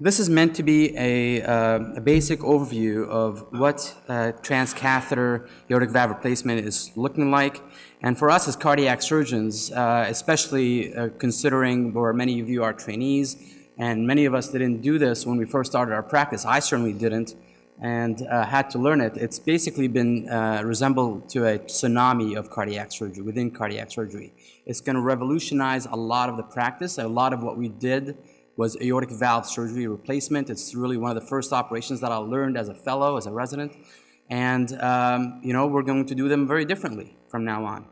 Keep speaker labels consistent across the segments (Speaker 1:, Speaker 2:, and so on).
Speaker 1: This is meant to be a basic overview of what transcatheter aortic valve replacement is looking like. And for us as cardiac surgeons, especially considering where many of you are trainees, and many of us didn't do this when we first started our practice. I certainly didn't, and had to learn it. It's basically been resembled to a tsunami of cardiac surgery, within cardiac surgery. It's going to revolutionize a lot of the practice. A lot of what we did was aortic valve surgery replacement. It's really one of the first operations that I learned as a fellow, as a resident. And, you know, we're going to do them very differently from now on.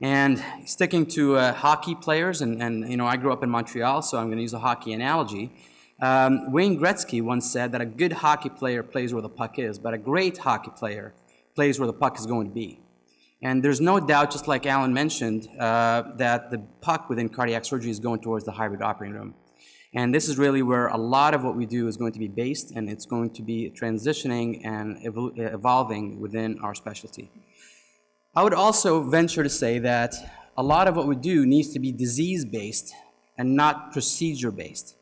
Speaker 1: And sticking to hockey players, and you know, I grew up in Montreal, so I'm going to use a hockey analogy. Wayne Gretzky once said that a good hockey player plays where the puck is, but a great hockey player plays where the puck is going to be. And there's no doubt, just like Alan mentioned, that the puck within cardiac surgery is going towards the hybrid operating room. And this is really where a lot of what we do is going to be based, and it's going to be transitioning and evolving within our specialty. I would also venture to say that a lot of what we do needs to be disease-based and not procedure-based.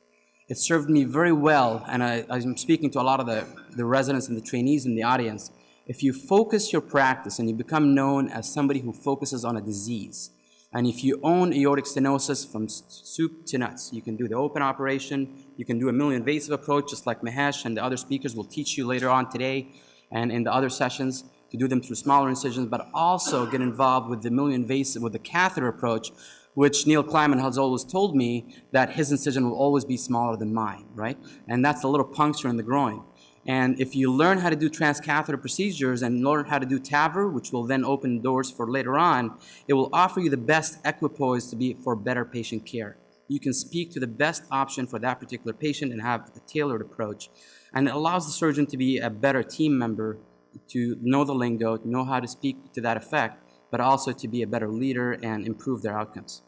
Speaker 1: It served me very well, and I'm speaking to a lot of the residents and the trainees in the audience. If you focus your practice and you become known as somebody who focuses on a disease, and if you own aortic stenosis from soup to nuts, you can do the open operation, you can do a minimally invasive approach, just like Mahesh and the other speakers will teach you later on today and in the other sessions, to do them through smaller incisions, but also get involved with the minimally invasive, with the catheter approach, which Neil Kleiman has always told me that his incision will always be smaller than mine, right? And that's a little puncture in the groin. And if you learn how to do transcatheter procedures and learn how to do TAVR, which will then open doors for later on, it will offer you the best equipoise to be for better patient care. You can speak to the best option for that particular patient and have a tailored approach. And it allows the surgeon to be a better team member, to know the lingo, to know how to speak to that effect, but also to be a better leader and improve their outcomes.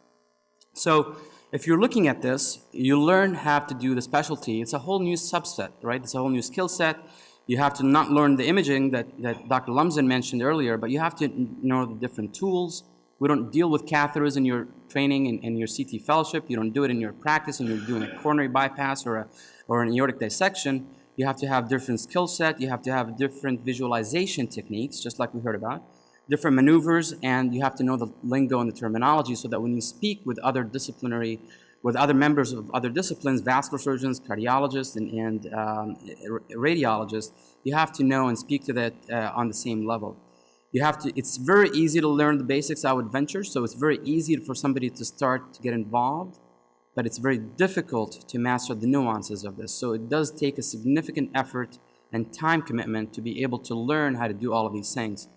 Speaker 1: So if you're looking at this, you learn how to do the specialty. It's a whole new subset, right? It's a whole new skill set. You have to not learn the imaging that Dr. Lumsden mentioned earlier, but you have to know the different tools. We don't deal with catheters in your training and your CT fellowship. You don't do it in your practice and you're doing a coronary bypass or an aortic dissection. You have to have different skill set. You have to have different visualization techniques, just like we heard about. Different maneuvers, and you have to know the lingo and the terminology so that when you speak with other members of other disciplines, vascular surgeons, cardiologists, and radiologists, you have to know and speak to that on the same level. It's very easy to learn the basics, I would venture, so it's very easy for somebody to start to get involved, but it's very difficult to master the nuances of this. So it does take a significant effort and time commitment to be able to learn how to do all of these things.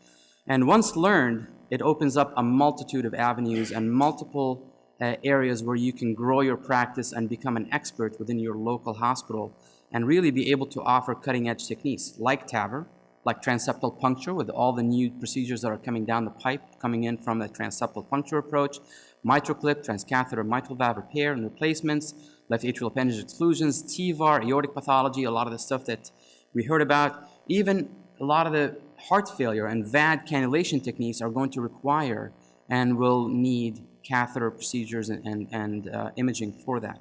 Speaker 1: And once learned, it opens up a multitude of avenues and multiple areas where you can grow your practice and become an expert within your local hospital and really be able to offer cutting-edge techniques like TAVR, like transeptal puncture with all the new procedures that are coming down the pipe, coming in from the transeptal puncture approach, MitraClip, transcatheter mitral valve repair and replacements, left atrial appendage exclusions, TAVR, aortic pathology, a lot of the stuff that we heard about, even a lot of the heart failure and VAD cannulation techniques are going to require and will need catheter procedures and imaging for that.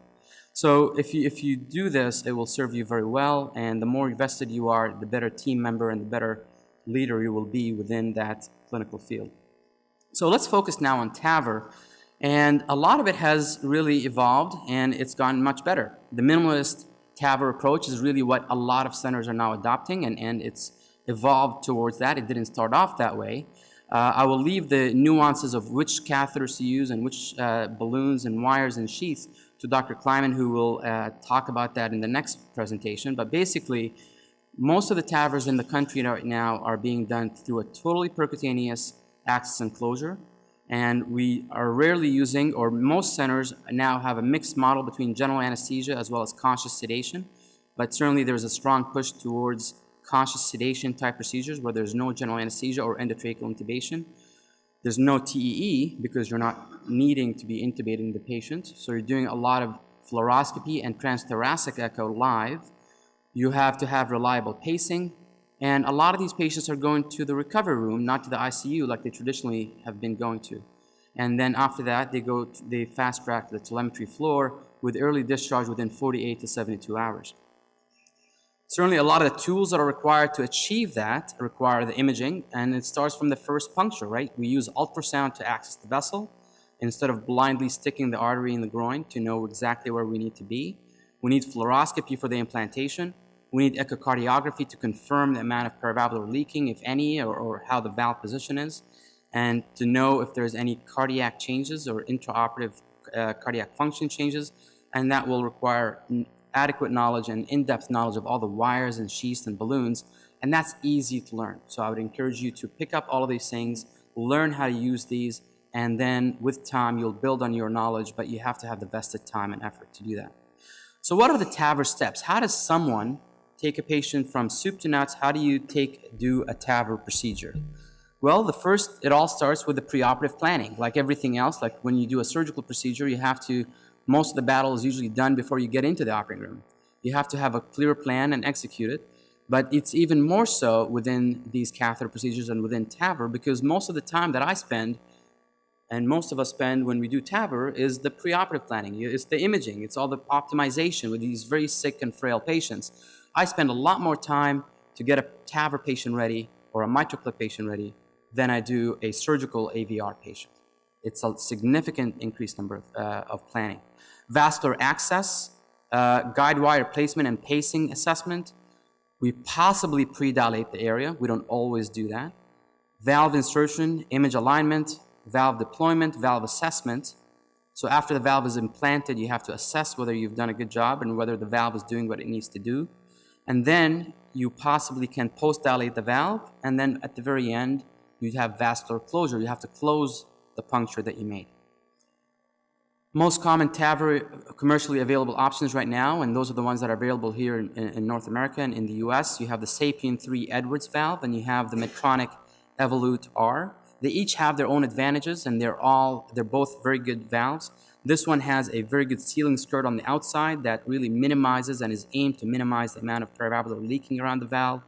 Speaker 1: So if you do this, it will serve you very well, and the more invested you are, the better team member and the better leader you will be within that clinical field. So let's focus now on TAVR, and a lot of it has really evolved and it's gone much better. The minimalist TAVR approach is really what a lot of centers are now adopting, and it's evolved towards that. It didn't start off that way. I will leave the nuances of which catheters to use and which balloons and wires and sheaths to Dr. Kleiman, who will talk about that in the next presentation. But basically, most of the TAVRs in the country right now are being done through a totally percutaneous access enclosure. And we are rarely using, or most centers now have a mixed model between general anesthesia as well as conscious sedation. But certainly there's a strong push towards conscious sedation type procedures where there's no general anesthesia or endotracheal intubation. There's no TEE because you're not needing to be intubating the patient. So you're doing a lot of fluoroscopy and transthoracic echo live. You have to have reliable pacing. And a lot of these patients are going to the recovery room, not to the ICU like they traditionally have been going to. And then after that, they fast track to the telemetry floor with early discharge within 48 to 72 hours. Certainly, a lot of the tools that are required to achieve that require the imaging, and it starts from the first puncture, right? We use ultrasound to access the vessel instead of blindly sticking the artery in the groin to know exactly where we need to be. We need fluoroscopy for the implantation. We need echocardiography to confirm the amount of paravalvular leaking, if any, or how the valve position is, and to know if there's any cardiac changes or intraoperative cardiac function changes, and that will require adequate knowledge and in-depth knowledge of all the wires and sheaths and balloons, and that's easy to learn. So I would encourage you to pick up all of these things, learn how to use these, and then with time you'll build on your knowledge, but you have to have the vested time and effort to do that. So what are the TAVR steps? How does someone take a patient from soup to nuts? How do you do a TAVR procedure? Well, it all starts with the preoperative planning. Like everything else, like when you do a surgical procedure, most of the battle is usually done before you get into the operating room. You have to have a clear plan and execute it, but it's even more so within these catheter procedures and within TAVR, because most of the time that I spend, and most of us spend when we do TAVR, is the preoperative planning. It's the imaging. It's all the optimization with these very sick and frail patients. I spend a lot more time to get a TAVR patient ready or a MitraClip patient ready than I do a surgical AVR patient. It's a significant increased number of planning. Vascular access, guide wire placement and pacing assessment. We possibly pre-dilate the area. We don't always do that. Valve insertion, image alignment, valve deployment, valve assessment. So after the valve is implanted, you have to assess whether you've done a good job and whether the valve is doing what it needs to do. And then you possibly can post-dilate the valve, and then at the very end, you have vascular closure. You have to close the puncture that you made. Most common TAVR commercially available options right now, and those are the ones that are available here in North America and in the US, you have the Sapien 3 Edwards valve, and you have the Medtronic Evolute R. They each have their own advantages, and they're both very good valves. This one has a very good sealing skirt on the outside that really minimizes and is aimed to minimize the amount of paravalvular leaking around the valve.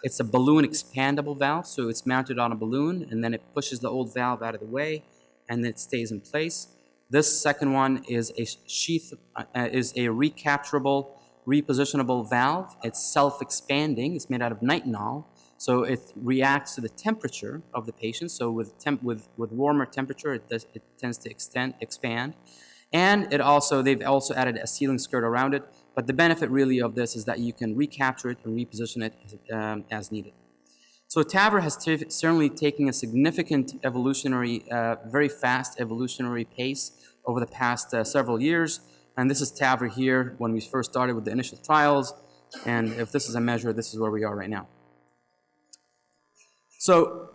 Speaker 1: It's a balloon expandable valve, so it's mounted on a balloon, and then it pushes the old valve out of the way, and then it stays in place. This second one is a sheath, is a recapturable, repositionable valve. It's self-expanding. It's made out of nitinol, so it reacts to the temperature of the patient. So with warmer temperature, it tends to expand. And they've also added a sealing skirt around it. But the benefit really of this is that you can recapture it and reposition it as needed. So TAVR has certainly taken a significant evolutionary, very fast evolutionary pace over the past several years. And this is TAVR here when we first started with the initial trials. And if this is a measure, this is where we are right now. So,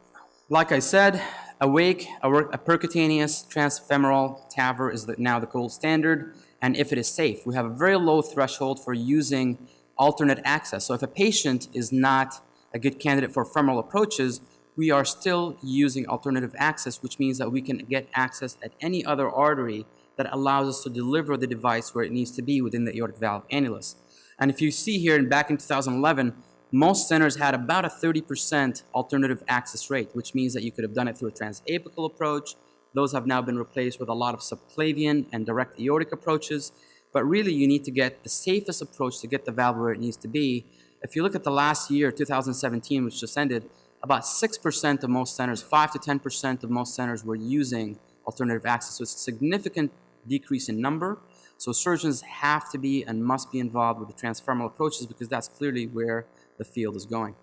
Speaker 1: like I said, a percutaneous transfemoral TAVR is now the gold standard, and if it is safe. We have a very low threshold for using alternate access. So if a patient is not a good candidate for femoral approaches, we are still using alternative access, which means that we can get access at any other artery that allows us to deliver the device where it needs to be within the aortic valve annulus. And if you see here, back in 2011, most centers had about a 30% alternative access rate, which means that you could have done it through a transapical approach. Those have now been replaced with a lot of subclavian and direct aortic approaches. But really, you need to get the safest approach to get the valve where it needs to be. If you look at the last year, 2017, which just ended, about 6% of most centers, 5 to 10% of most centers were using alternative access. So it's a significant decrease in number. So surgeons have to be and must be involved with the transfemoral approaches because that's clearly where the field is going.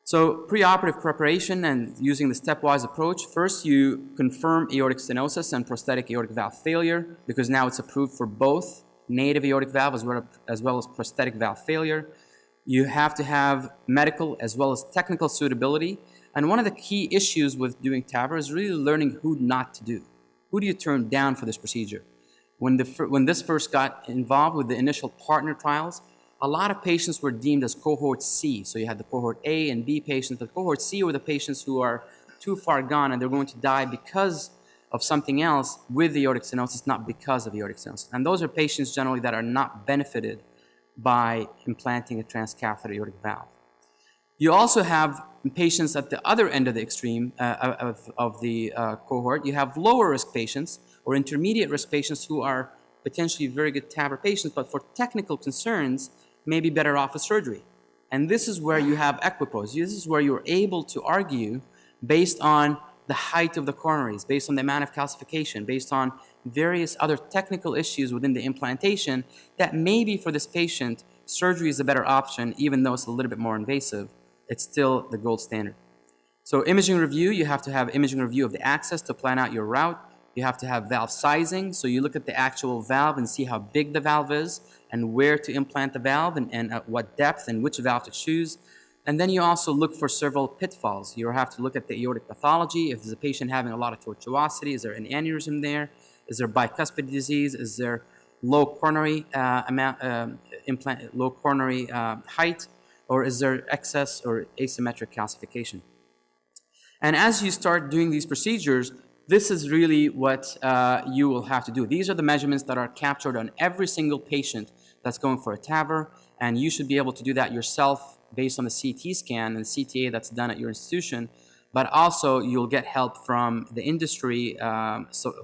Speaker 1: So preoperative preparation and using the stepwise approach. First, you confirm aortic stenosis and prosthetic aortic valve failure because now it's approved for both native aortic valve as well as prosthetic valve failure. You have to have medical as well as technical suitability. And one of the key issues with doing TAVR is really learning who not to do. Who do you turn down for this procedure? When this first got involved with the initial partner trials, a lot of patients were deemed as cohort C. So you had the cohort A and B patients. The cohort C were the patients who are too far gone and they're going to die because of something else with the aortic stenosis, not because of aortic stenosis. And those are patients generally that are not benefited by implanting a transcatheter aortic valve. You also have patients at the other end of the extreme of the cohort. You have lower risk patients or intermediate risk patients who are potentially very good TAVR patients, but for technical concerns, may be better off with surgery. And this is where you have equipoise. This is where you're able to argue based on the height of the coronaries, based on the amount of calcification, based on various other technical issues within the implantation, that maybe for this patient, surgery is a better option, even though it's a little bit more invasive. It's still the gold standard. So imaging review, you have to have imaging review of the access to plan out your route. You have to have valve sizing, so you look at the actual valve and see how big the valve is and where to implant the valve and at what depth and which valve to choose. And then you also look for several pitfalls. You have to look at the aortic pathology. If there's a patient having a lot of tortuosity, is there an aneurysm there? Is there bicuspid disease? Is there low coronary height? Or is there excess or asymmetric calcification? And as you start doing these procedures, this is really what you will have to do. These are the measurements that are captured on every single patient that's going for a TAVR, and you should be able to do that yourself based on the CT scan and CTA that's done at your institution, but also you'll get help from the industry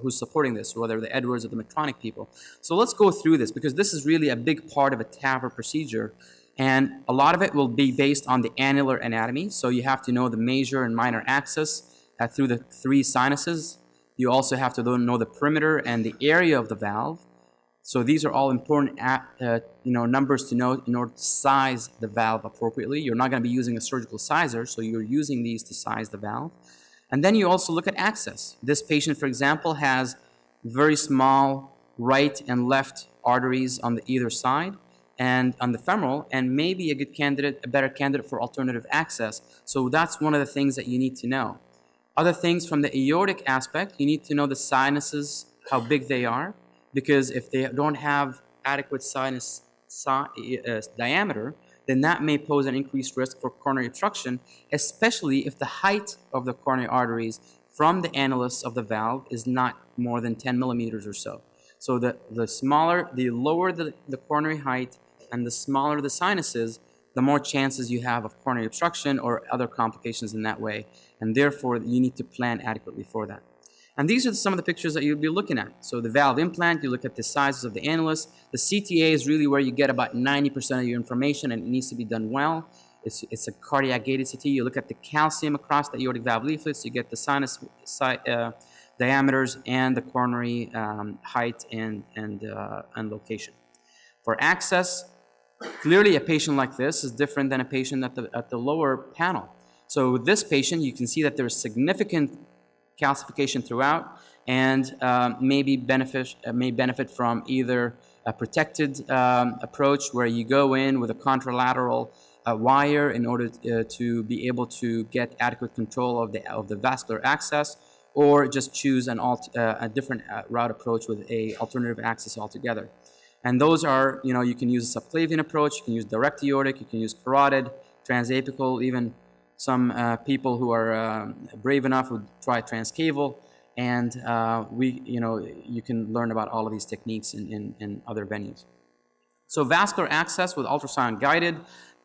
Speaker 1: who's supporting this, whether the Edwards or the Medtronic people. So let's go through this, because this is really a big part of a TAVR procedure, and a lot of it will be based on the annular anatomy. So you have to know the major and minor axis through the 3 sinuses. You also have to know the perimeter and the area of the valve. So these are all important numbers to know in order to size the valve appropriately. You're not going to be using a surgical sizer, so you're using these to size the valve. And then you also look at access. This patient, for example, has very small right and left arteries on either side and on the femoral, and maybe a better candidate for alternative access. So that's one of the things that you need to know. Other things from the aortic aspect, you need to know the sinuses, how big they are, because if they don't have adequate sinus diameter, then that may pose an increased risk for coronary obstruction, especially if the height of the coronary arteries from the annulus of the valve is not more than 10 millimeters or so. So the lower the coronary height and the smaller the sinuses, the more chances you have of coronary obstruction or other complications in that way. And therefore, you need to plan adequately for that. And these are some of the pictures that you'll be looking at. So the valve implant, you look at the sizes of the annulus. The CTA is really where you get about 90% of your information, and it needs to be done well. It's a cardiac gated CT. You look at the calcium across the aortic valve leaflets. You get the sinus diameters and the coronary height and location. For access, clearly a patient like this is different than a patient at the lower panel. So with this patient, you can see that there's significant calcification throughout, and may benefit from either a protected approach where you go in with a contralateral wire in order to be able to get adequate control of the vascular access, or just choose a different route approach with a alternative access altogether. And those are, you can use a subclavian approach, you can use direct aortic, you can use carotid, transapical, even some people who are brave enough would try transcaval, and you can learn about all of these techniques in other venues. So vascular access with ultrasound guided,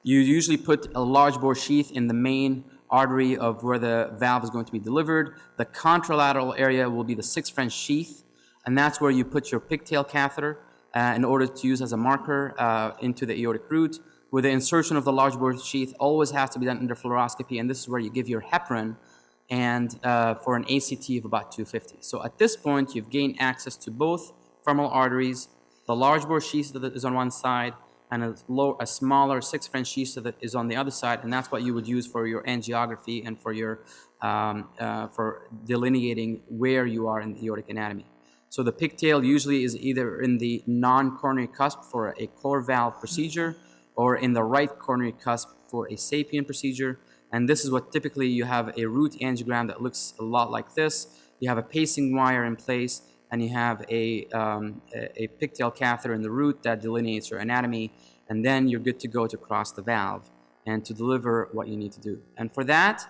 Speaker 1: you usually put a large bore sheath in the main artery of where the valve is going to be delivered. The contralateral area will be the 6 French sheath, and that's where you put your pigtail catheter in order to use as a marker into the aortic root. With the insertion of the large bore sheath, always has to be done under fluoroscopy, and this is where you give your heparin and for an ACT of about 250. So at this point, you've gained access to both femoral arteries, the large bore sheath that is on one side, and a smaller 6 French sheath that is on the other side, and that's what you would use for your angiography and for your for delineating where you are in the aortic anatomy. So the pigtail usually is either in the non-coronary cusp for a core valve procedure, or in the right coronary cusp for a Sapien procedure. And this is what typically you have a root angiogram that looks a lot like this. You have a pacing wire in place, and you have a pigtail catheter in the root that delineates your anatomy, and then you're good to go to cross the valve and to deliver what you need to do. And for that,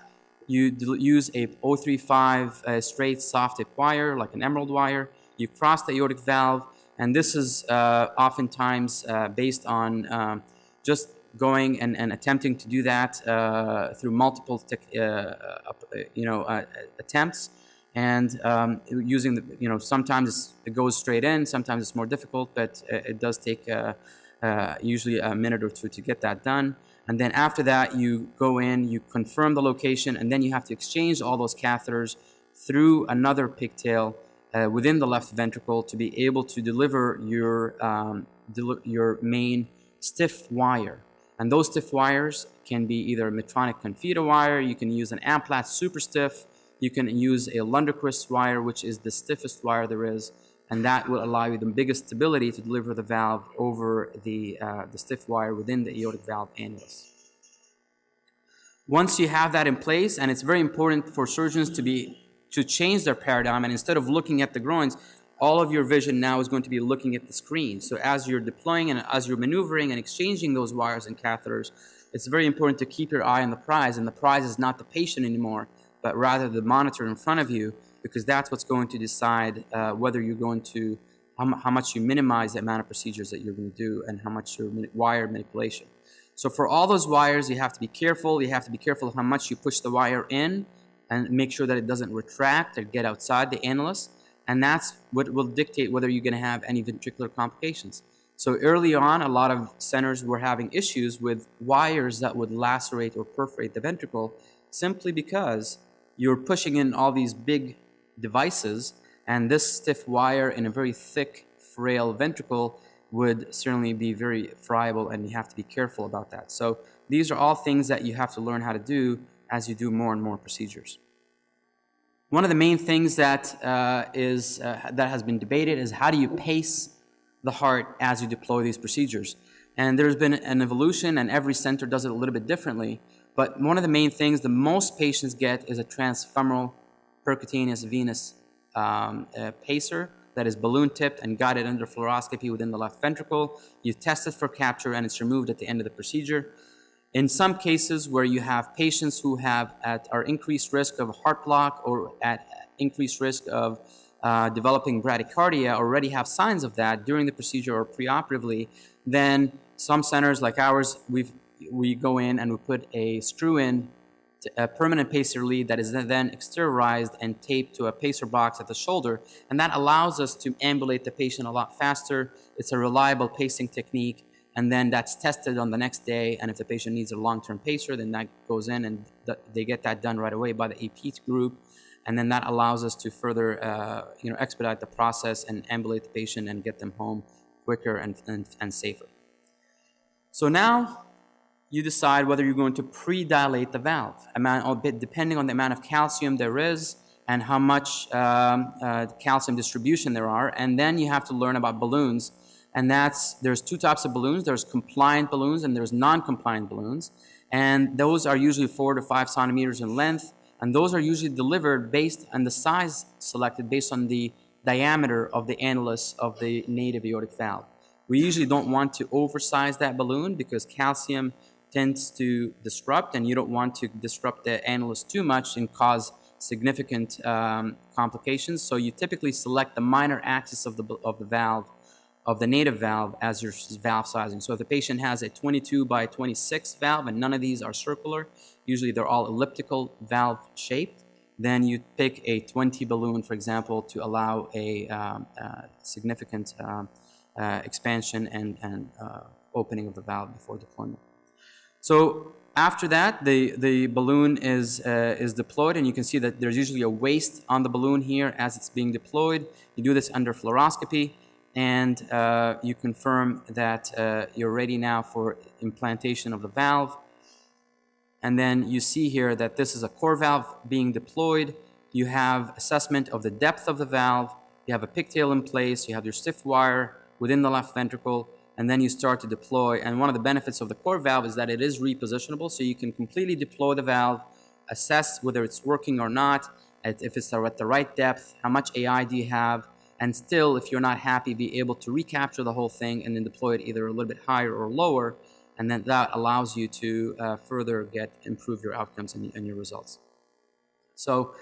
Speaker 1: you use a 035 straight soft tip wire, like an emerald wire. You cross the aortic valve, and this is oftentimes based on just going and attempting to do that through multiple attempts, and using sometimes it goes straight in, sometimes it's more difficult, but it does take usually a minute or two to get that done. And then after that, you go in, you confirm the location, and then you have to exchange all those catheters through another pigtail within the left ventricle to be able to deliver your main stiff wire. And those stiff wires can be either a Medtronic Confida wire, you can use an Amplat Super Stiff, you can use a Lunderquist wire, which is the stiffest wire there is, and that will allow you the biggest stability to deliver the valve over the stiff wire within the aortic valve annulus. Once you have that in place, and it's very important for surgeons to change their paradigm, and instead of looking at the groins, all of your vision now is going to be looking at the screen. So as you're deploying and as you're maneuvering and exchanging those wires and catheters, it's very important to keep your eye on the prize, and the prize is not the patient anymore, but rather the monitor in front of you, because that's what's going to decide whether you're going to, how much you minimize the amount of procedures that you're going to do and how much your wire manipulation. So for all those wires, you have to be careful. You have to be careful of how much you push the wire in and make sure that it doesn't retract or get outside the annulus. And that's what will dictate whether you're going to have any ventricular complications. So early on, a lot of centers were having issues with wires that would lacerate or perforate the ventricle simply because you're pushing in all these big devices, and this stiff wire in a very thick, frail ventricle would certainly be very friable, and you have to be careful about that. So these are all things that you have to learn how to do as you do more and more procedures. One of the main things that that has been debated is how do you pace the heart as you deploy these procedures. And there's been an evolution, and every center does it a little bit differently. But one of the main things the most patients get is a transfemoral percutaneous venous pacer that is balloon tipped and guided under fluoroscopy within the left ventricle. You test it for capture, and it's removed at the end of the procedure. In some cases where you have patients who are increased risk of heart block or at increased risk of developing bradycardia, already have signs of that during the procedure or preoperatively, then some centers like ours, we go in and we put a screw in, a permanent pacer lead that is then exteriorized and taped to a pacer box at the shoulder, and that allows us to ambulate the patient a lot faster. It's a reliable pacing technique, and then that's tested on the next day, and if the patient needs a long-term pacer, then that goes in and they get that done right away by the AP group, and then that allows us to further expedite the process and ambulate the patient and get them home quicker and safer. So now you decide whether you're going to pre-dilate the valve, depending on the amount of calcium there is and how much calcium distribution there are, and then you have to learn about balloons. And there's two types of balloons. There's compliant balloons and there's non-compliant balloons. And those are usually 4 to 5 centimeters in length. And those are usually delivered based on the size selected based on the diameter of the annulus of the native aortic valve. We usually don't want to oversize that balloon because calcium tends to disrupt, and you don't want to disrupt the annulus too much and cause significant complications. So you typically select the minor axis of the valve, of the native valve, as your valve sizing. So if the patient has a 22 by 26 valve and none of these are circular, usually they're all elliptical valve shaped, then you pick a 20 balloon, for example, to allow a significant expansion and opening of the valve before deployment. So after that, the balloon is deployed, and you can see that there's usually a waist on the balloon here as it's being deployed. You do this under fluoroscopy, and you confirm that you're ready now for implantation of the valve. And then you see here that this is a core valve being deployed. You have assessment of the depth of the valve. You have a pigtail in place. You have your stiff wire within the left ventricle, and then you start to deploy. And one of the benefits of the core valve is that it is repositionable, so you can completely deploy the valve, assess whether it's working or not, if it's at the right depth, how much AI do you have, and still, if you're not happy, be able to recapture the whole thing and then deploy it either a little bit higher or lower, and then that allows you to further improve your outcomes and your results. So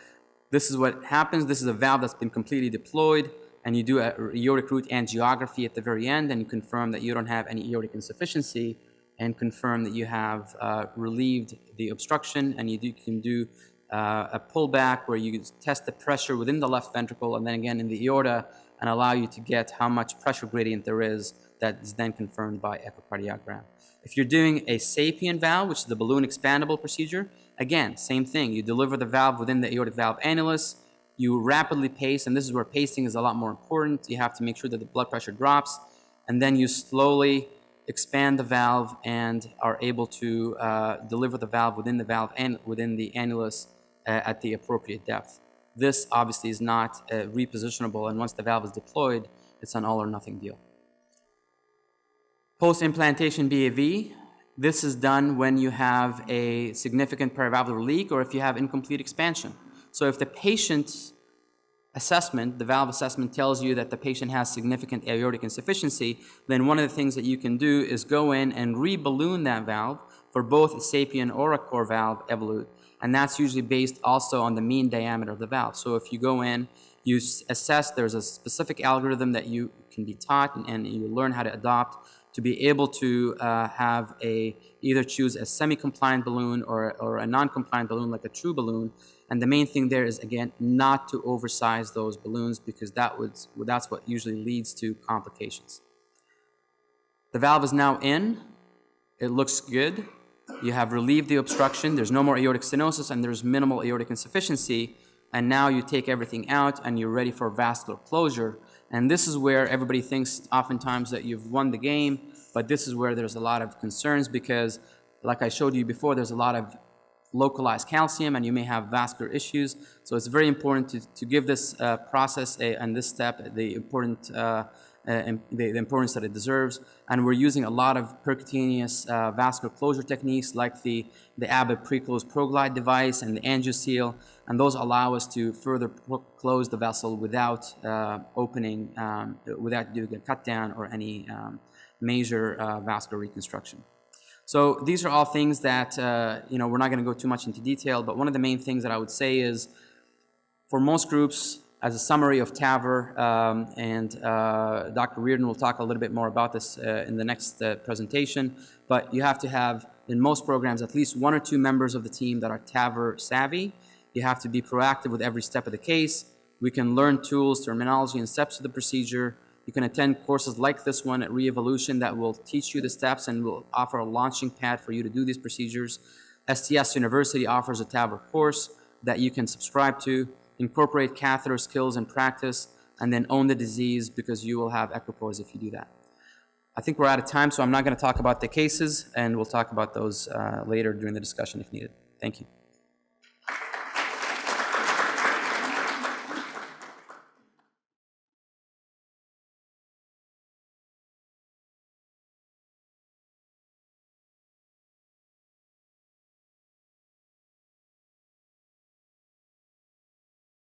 Speaker 1: this is what happens. This is a valve that's been completely deployed, and you do a aortic root angiography at the very end, and you confirm that you don't have any aortic insufficiency, and confirm that you have relieved the obstruction, and you can do a pullback where you test the pressure within the left ventricle and then again in the aorta, and allow you to get how much pressure gradient there is that is then confirmed by echocardiogram. If you're doing a Sapien valve, which is the balloon expandable procedure, again, same thing. You deliver the valve within the aortic valve annulus, you rapidly pace, and this is where pacing is a lot more important. You have to make sure that the blood pressure drops, and then you slowly expand the valve and are able to deliver the valve within the valve and within the annulus at the appropriate depth. This obviously is not repositionable, and once the valve is deployed, it's an all or nothing deal. Post-implantation BAV, this is done when you have a significant perivalvular leak or if you have incomplete expansion. So if the patient's assessment, the valve assessment, tells you that the patient has significant aortic insufficiency, then one of the things that you can do is go in and re-balloon that valve for both a Sapien or a core valve evolute. And that's usually based also on the mean diameter of the valve. So if you go in, you assess, there's a specific algorithm that you can be taught and you learn how to adopt to be able to either choose a semi-compliant balloon or a non-compliant balloon like a true balloon. And the main thing there is, again, not to oversize those balloons because that's what usually leads to complications. The valve is now in. It looks good. You have relieved the obstruction. There's no more aortic stenosis and there's minimal aortic insufficiency. And now you take everything out and you're ready for vascular closure. And this is where everybody thinks oftentimes that you've won the game, but this is where there's a lot of concerns because, like I showed you before, there's a lot of localized calcium and you may have vascular issues. So it's very important to give this process and this step the importance that it deserves. And we're using a lot of percutaneous vascular closure techniques like the Abbott pre-closed ProGlide device and the AngioSeal, and those allow us to further close the vessel without opening, without doing a cut down or any major vascular reconstruction. So these are all things that, we're not going to go too much into detail, but one of the main things that I would say is for most groups, as a summary of TAVR, and Dr. Reardon will talk a little bit more about this in the next presentation, but you have to have, in most programs, at least 1 or 2 members of the team that are TAVR savvy. You have to be proactive with every step of the case. We can learn tools, terminology, and steps of the procedure. You can attend courses like this one at Re-Evolution that will teach you the steps and will offer a launching pad for you to do these procedures. STS University offers a TAVR course that you can subscribe to, incorporate catheter skills and practice, and then own the disease because you will have equipoise if you do that. I think we're out of time, so I'm not going to talk about the cases, and we'll talk about those later during the discussion if needed. Thank you.